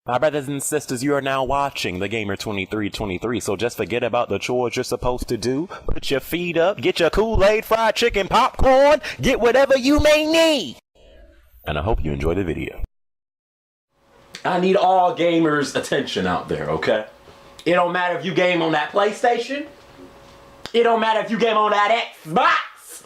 My brothers and sisters, you are now watching The Gamer 2323, so just forget about the chores you're supposed to do. Put your feet up, get your Kool-Aid, fried chicken, popcorn, get whatever you may need. And I hope you enjoy the video. I need all gamers' attention out there, okay? It don't matter if you game on that PlayStation. It don't matter if you game on that Xbox.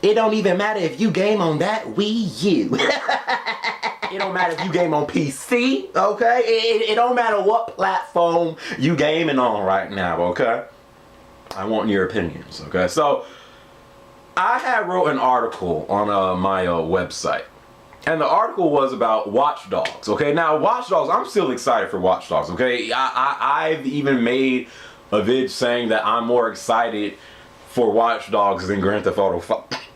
It don't even matter if you game on that Wii U. It don't matter if you game on PC, okay? It don't matter what platform you gaming on right now, okay? I want your opinions, okay? So, I had wrote an article on my website. And the article was about Watch Dogs, okay? Now, Watch Dogs, I'm still excited for Watch Dogs, okay? I've even made a vid saying that I'm more excited for Watch Dogs than Grand Theft Auto 5.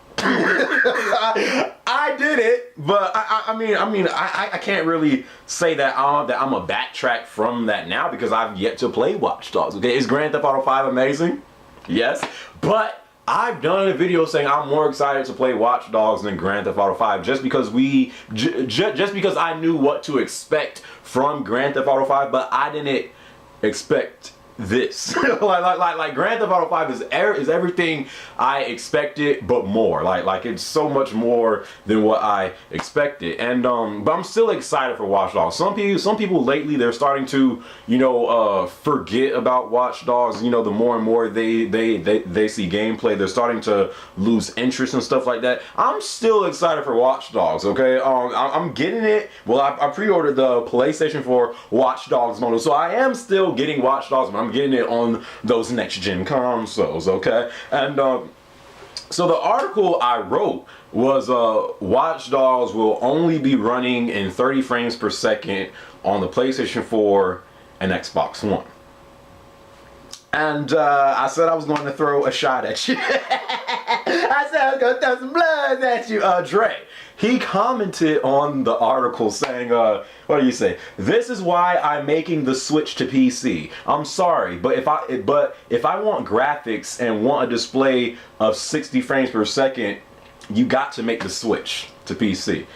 I did it, but I can't really say that I'm a backtrack from that now because I've yet to play Watch Dogs. Okay, is Grand Theft Auto 5 amazing? Yes, but I've done a video saying I'm more excited to play Watch Dogs than Grand Theft Auto 5 just because just because I knew what to expect from Grand Theft Auto 5, but I didn't expect this. like Grand Theft Auto 5 is everything I expected but more. Like it's so much more than what I expected. And but I'm still excited for Watch Dogs. Some people lately, they're starting to, you know, forget about Watch Dogs. You know, the more and more they see gameplay, they're starting to lose interest and stuff like that. I'm still excited for Watch Dogs, okay? I'm getting it. Well, I pre-ordered the PlayStation 4 Watch Dogs model, so I am still getting Watch Dogs, but I'm getting it on those next-gen consoles, okay? And so the article I wrote was Watch Dogs will only be running in 30 frames per second on the PlayStation 4 and Xbox One. And I said I was going to throw a shot at you. I said I was going to throw some blood at you. Dre, he commented on the article saying, what do you say? This is why I'm making the switch to PC. I'm sorry, but if I want graphics and want a display of 60 frames per second, you got to make the switch to PC.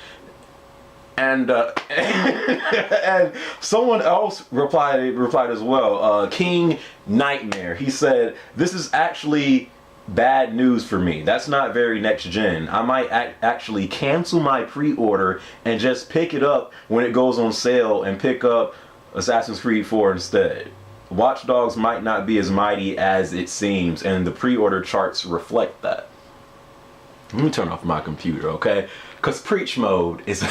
And and someone else replied as well. King Nightmare. He said, "This is actually bad news for me. That's not very next gen. I might actually cancel my pre-order and just pick it up when it goes on sale and pick up Assassin's Creed 4 instead. Watch Dogs might not be as mighty as it seems, and the pre-order charts reflect that." Let me turn off my computer, okay? Cause preach mode is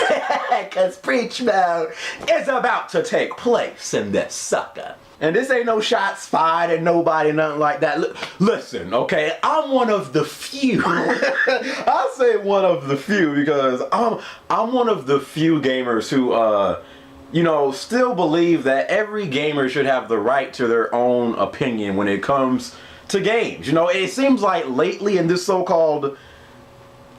about to take place in this sucker. And this ain't no shots fired at nobody, nothing like that. Listen, okay, I'm one of the few. I'll say one of the few because I'm one of the few gamers who you know, still believe that every gamer should have the right to their own opinion when it comes to games. You know, it seems like lately in this so-called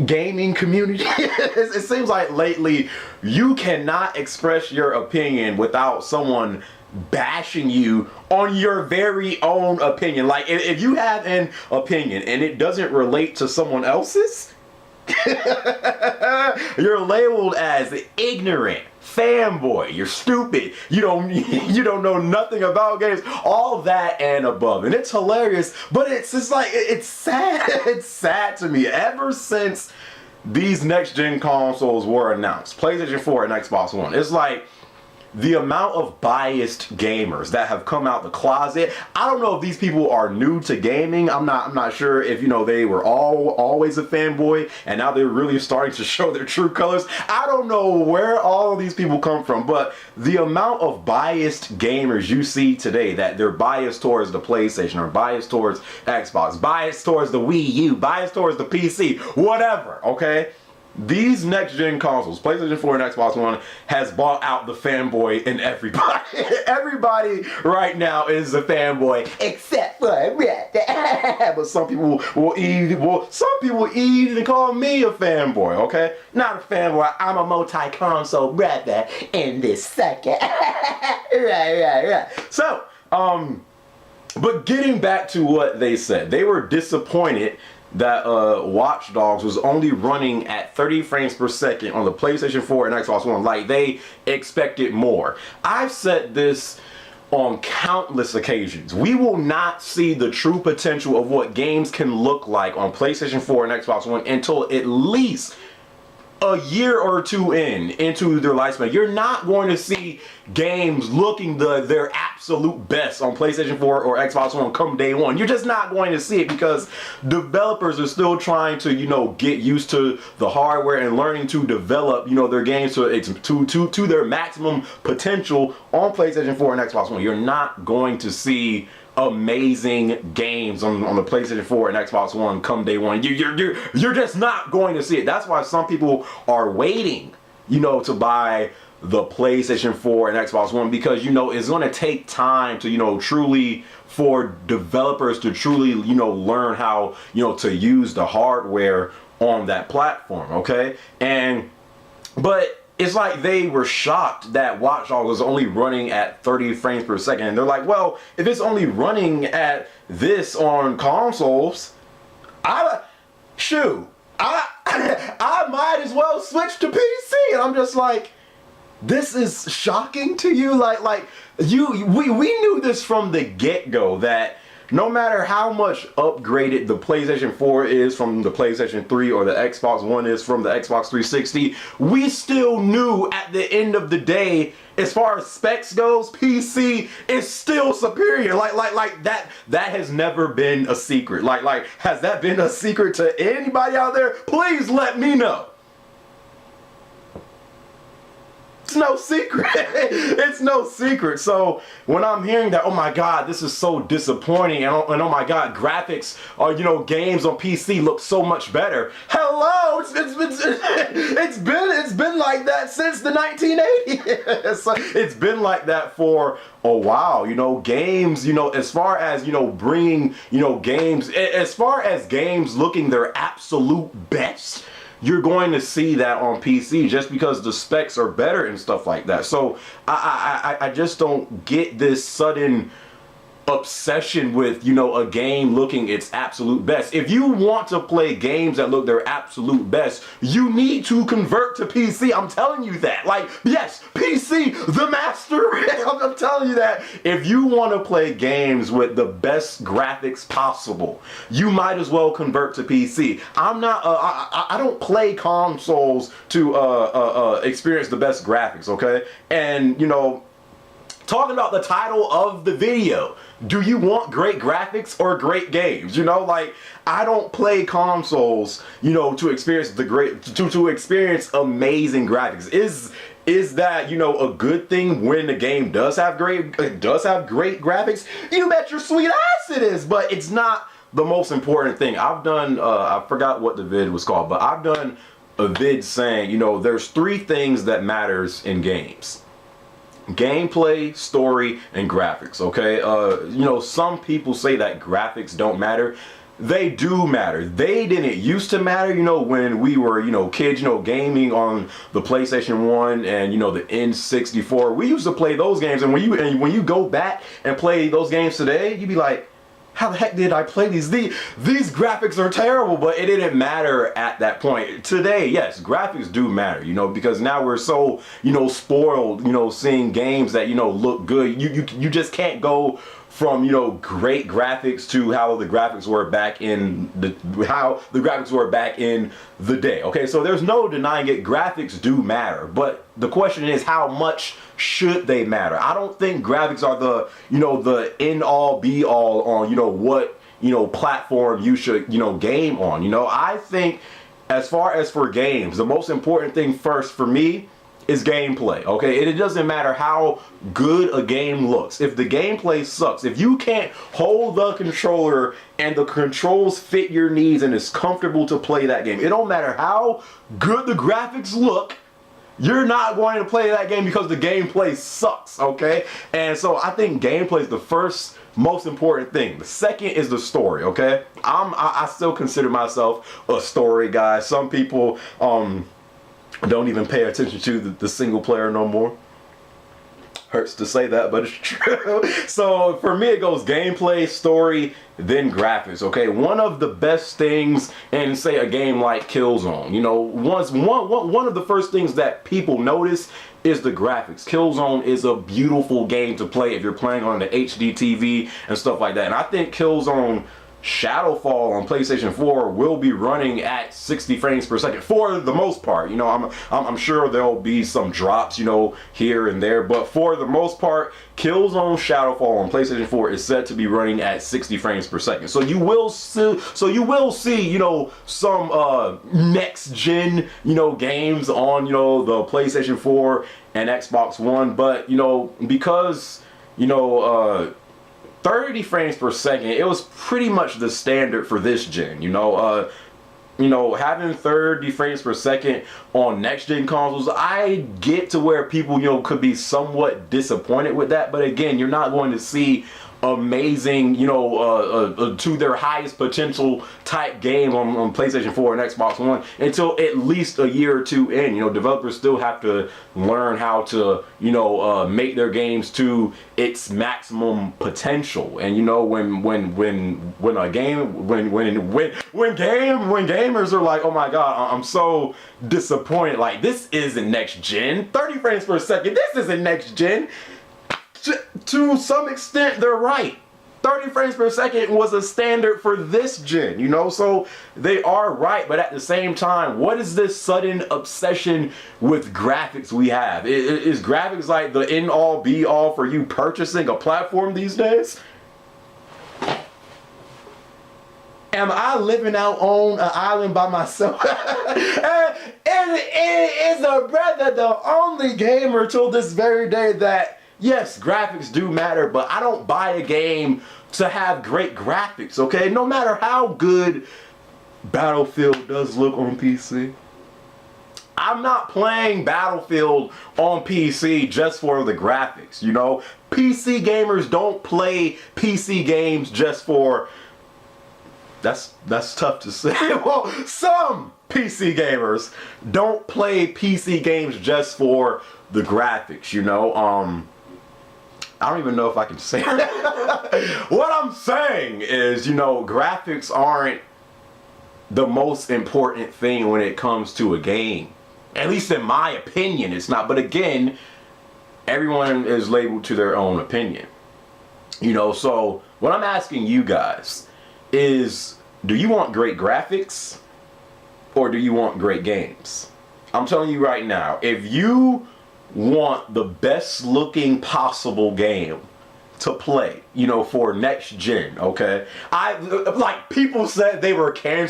gaming community, it seems like lately you cannot express your opinion without someone bashing you on your very own opinion. Like if you have an opinion and it doesn't relate to someone else's, you're labeled as ignorant, fanboy, you're stupid, you don't know nothing about games, all that and above. And it's hilarious, but it's just like, it's sad. It's sad to me. Ever since these next gen consoles were announced, PlayStation 4 and Xbox One, it's like the amount of biased gamers that have come out the closet. I don't know if these people are new to gaming. I'm not sure if, you know, they were always a fanboy and now they're really starting to show their true colors. I don't know where all of these people come from, but the amount of biased gamers you see today, that they're biased towards the PlayStation or biased towards Xbox, biased towards the Wii U, biased towards the PC, whatever, okay? These next-gen consoles, PlayStation 4 and Xbox One, has bought out the fanboy in everybody. Everybody right now is a fanboy, except for but some people will even call me a fanboy, okay? Not a fanboy, I'm a multi-console brother in this second. right. So, but getting back to what they said, they were disappointed that Watch Dogs was only running at 30 frames per second on the PlayStation 4 and Xbox One. Like, they expected more. I've said this on countless occasions. We will not see the true potential of what games can look like on PlayStation 4 and Xbox One until at least a year or two into their lifespan. You're not going to see games looking their absolute best on PlayStation 4 or Xbox One come day one. You're just not going to see it because developers are still trying to, get used to the hardware and learning to develop, their games to their maximum potential on PlayStation 4 and Xbox One. You're not going to see amazing games on the PlayStation 4 and Xbox One come day one. You're just not going to see it. That's why some people are waiting, to buy the PlayStation 4 and Xbox One, because it's going to take time to truly, for developers to truly learn how to use the hardware on that platform. Okay, but it's like they were shocked that Watch Dogs was only running at 30 frames per second. And they're like, well, if it's only running at this on consoles, I might as well switch to PC. And I'm just like, this is shocking to you? We knew this from the get-go, that no matter how much upgraded the PlayStation 4 is from the PlayStation 3 or the Xbox One is from the Xbox 360, we still knew at the end of the day, as far as specs goes, PC is still superior. Like that has never been a secret. Like has that been a secret to anybody out there? Please let me know. It's no secret. It's no secret. So when I'm hearing that, oh my God, this is so disappointing, and oh my God, graphics or games on PC look so much better. Hello, it's been like that since the 1980s. It's been like that for a while. Games. As far as bringing games, as far as games looking their absolute best, you're going to see that on PC just because the specs are better and stuff like that. So I just don't get this sudden obsession with a game looking its absolute best. If you want to play games that look their absolute best, you need to convert to PC. I'm telling you that. Yes, PC, the master. I'm telling you that. If you want to play games with the best graphics possible, you might as well convert to PC. I don't play consoles to experience the best graphics, okay? And talking about the title of the video, do you want great graphics or great games? I don't play consoles, to experience to experience amazing graphics. Is that a good thing when the game does have great graphics? You bet your sweet ass it is, but it's not the most important thing. I've done I forgot what the vid was called, but I've done a vid saying, there's three things that matters in games: gameplay, story, and graphics. Okay, some people say that graphics don't matter. They do matter. They didn't used to matter, when we were, kids, gaming on the PlayStation 1 and, the N64. We used to play those games, and when you go back and play those games today, you'd be like, how the heck did I play these? These graphics are terrible, but it didn't matter at that point. Today, yes, graphics do matter, because now we're so, spoiled, seeing games that, look good. You just can't go from great graphics to how the graphics were back in the day. Okay, so there's no denying it. Graphics do matter, but the question is, how much should they matter? I don't think graphics are the the end all be all on what platform you should game on. I think as far as for games, the most important thing first for me is gameplay, okay? And it doesn't matter how good a game looks. If the gameplay sucks, if you can't hold the controller and the controls fit your needs and it's comfortable to play that game, it don't matter how good the graphics look, you're not going to play that game because the gameplay sucks, okay? And so I think gameplay is the first most important thing. The second is the story, okay? I still consider myself a story guy. Some people don't even pay attention to the single player no more. Hurts to say that, but it's true. So for me, it goes gameplay, story, then graphics. Okay, one of the best things in, say, a game like Killzone, you know, one of the first things that people notice is the graphics. Killzone is a beautiful game to play if you're playing on the HD TV and stuff like that. And I think Killzone Shadowfall on PlayStation 4 will be running at 60 frames per second for the most part. You know, I'm sure there'll be some drops, you know, here and there, but for the most part, Killzone Shadowfall on PlayStation 4 is set to be running at 60 frames per second. So you will see, you know, some next gen, you know, games on, you know, the PlayStation 4 and Xbox One, but you know, because, you know, 30 frames per second, it was pretty much the standard for this gen, you know. Having 30 frames per second on next gen consoles, I get to where people, you know, could be somewhat disappointed with that, but again, you're not going to see amazing, you know, to their highest potential type game on PlayStation 4 and Xbox One until at least a year or two in. You know, developers still have to learn how to, you know, make their games to its maximum potential. And you know, when gamers are like, oh my god, I'm so disappointed, like, this isn't next gen, 30 frames per second, this isn't next gen. To some extent, they're right. 30 frames per second was a standard for this gen, you know, so they are right. But at the same time, what is this sudden obsession with graphics we have? Is graphics like the end all be all for you purchasing a platform these days? Am I living out on an island by myself? Is a brother the only gamer till this very day that, yes, graphics do matter, but I don't buy a game to have great graphics, okay? No matter how good Battlefield does look on PC. I'm not playing Battlefield on PC just for the graphics, you know? PC gamers don't play PC games just for... That's tough to say. Well, some PC gamers don't play PC games just for the graphics, you know? I don't even know if I can say that. What I'm saying is, you know, graphics aren't the most important thing when it comes to a game. At least in my opinion, it's not. But again, everyone is labeled to their own opinion. You know, so what I'm asking you guys is, do you want great graphics or do you want great games? I'm telling you right now, if you want the best looking possible game to play, you know, for next gen, okay? Like, people said they were I'm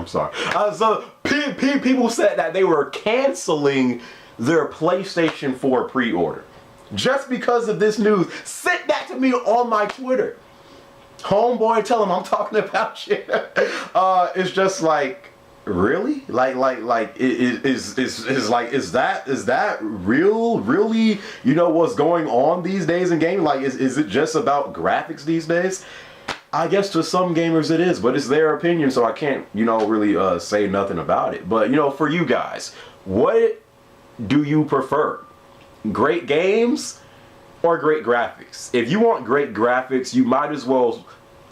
sorry. So people said that they were canceling their PlayStation 4 pre-order just because of this news. Sent that to me on my Twitter. Homeboy, tell him I'm talking about you. It's just like, really? Is that real? Really? You know what's going on these days in gaming? Like, is it just about graphics these days? I guess to some gamers it is, but it's their opinion, so I can't, you know, really say nothing about it. But, you know, for you guys, what do you prefer? Great games or great graphics? If you want great graphics, you might as well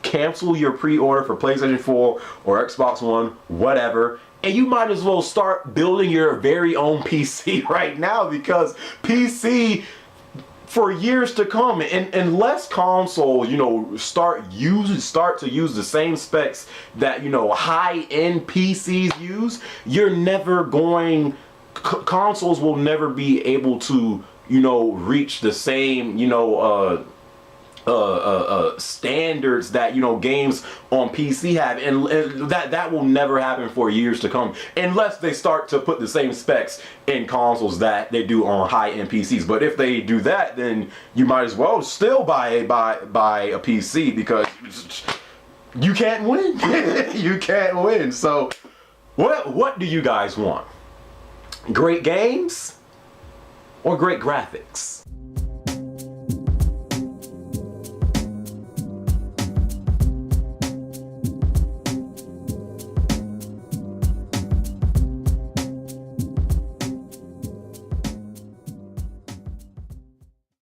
cancel your pre-order for PlayStation 4 or Xbox One, whatever, and you might as well start building your very own PC right now, because PC for years to come, and unless consoles, you know, start to use the same specs that, you know, high-end PCs use, you're never going, consoles will never be able to, you know, reach the same, you know, standards that, you know, games on PC have, and that will never happen for years to come unless they start to put the same specs in consoles that they do on high-end PCs. But if they do that, then you might as well still buy a PC, because you can't win. You can't win. So what do you guys want? Great games or great graphics?